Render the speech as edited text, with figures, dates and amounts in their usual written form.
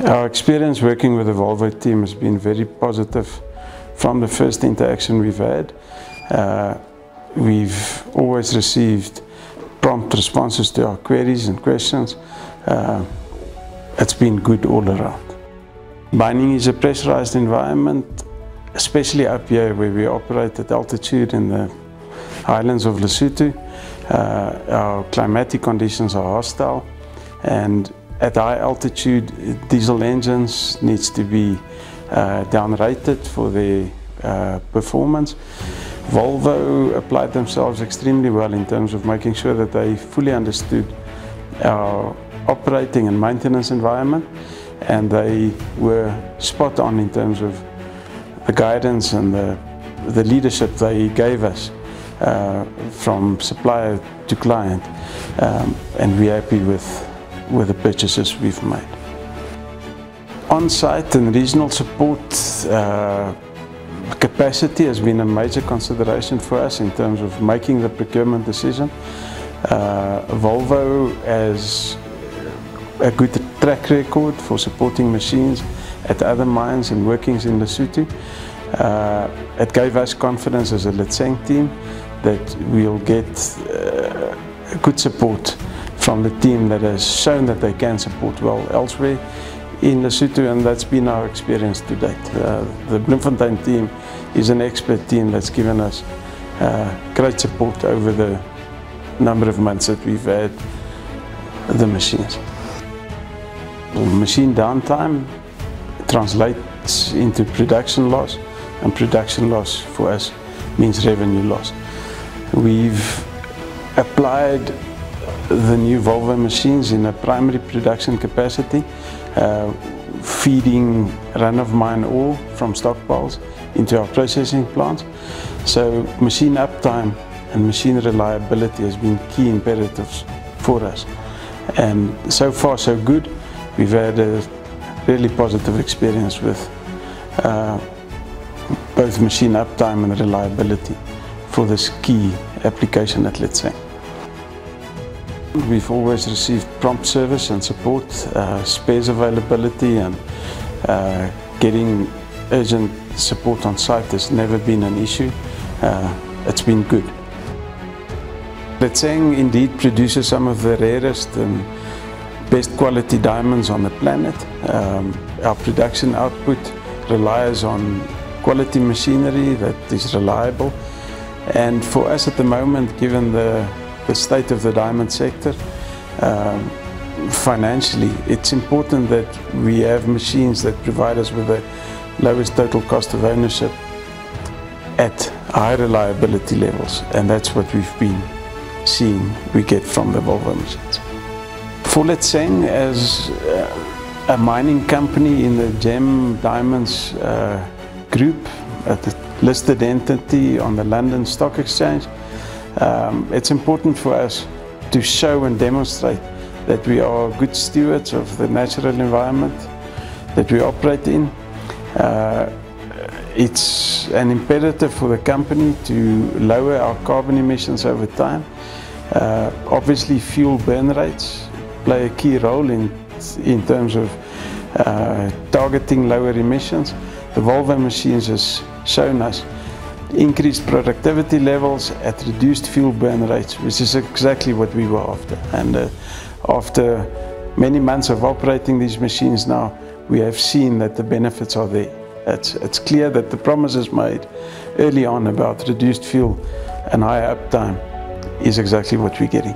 Our experience working with the Volvo team has been very positive from the first interaction we've had. We've always received prompt responses to our queries and questions. It's been good all around. Mining is a pressurized environment, especially up here where we operate at altitude in the highlands of Lesotho. Our climatic conditions are hostile, and at high altitude diesel engines needs to be downrated for their performance. Volvo applied themselves extremely well in terms of making sure that they fully understood our operating and maintenance environment, and they were spot on in terms of the guidance and the leadership they gave us from supplier to client, and we're happy with the purchases we've made. On-site and regional support capacity has been a major consideration for us in terms of making the procurement decision. Volvo has a good track record for supporting machines at other mines and workings in Lesotho. It gave us confidence as a Letseng team that we'll get good support from the team that has shown that they can support well elsewhere in Lesotho, and that's been our experience to date. The Bloemfontein team is an expert team that's given us great support over the number of months that we've had the machines. Machine downtime translates into production loss, and production loss for us means revenue loss. We've applied the new Volvo machines in a primary production capacity, feeding run-of-mine ore from stockpiles into our processing plants. So machine uptime and machine reliability has been key imperatives for us. And so far so good. We've had a really positive experience with both machine uptime and reliability for this key application at Letseng. We've always received prompt service and support, spares availability, and getting urgent support on site has never been an issue. It's been good. Letseng indeed produces some of the rarest and best quality diamonds on the planet. Our production output relies on quality machinery that is reliable, and for us at the moment, given the state of the diamond sector, financially it's important that we have machines that provide us with the lowest total cost of ownership at high reliability levels, and that's what we've been seeing we get from the Volvo machines. For Letseng, as a mining company in the Gem Diamonds group, at the listed entity on the London Stock Exchange, it's important for us to show and demonstrate that we are good stewards of the natural environment that we operate in. It's an imperative for the company to lower our carbon emissions over time. Obviously, fuel burn rates play a key role in terms of targeting lower emissions. The Volvo machines has shown us increased productivity levels at reduced fuel burn rates, which is exactly what we were after. And after many months of operating these machines now, we have seen that the benefits are there. It's clear that the promises made early on about reduced fuel and higher uptime is exactly what we're getting.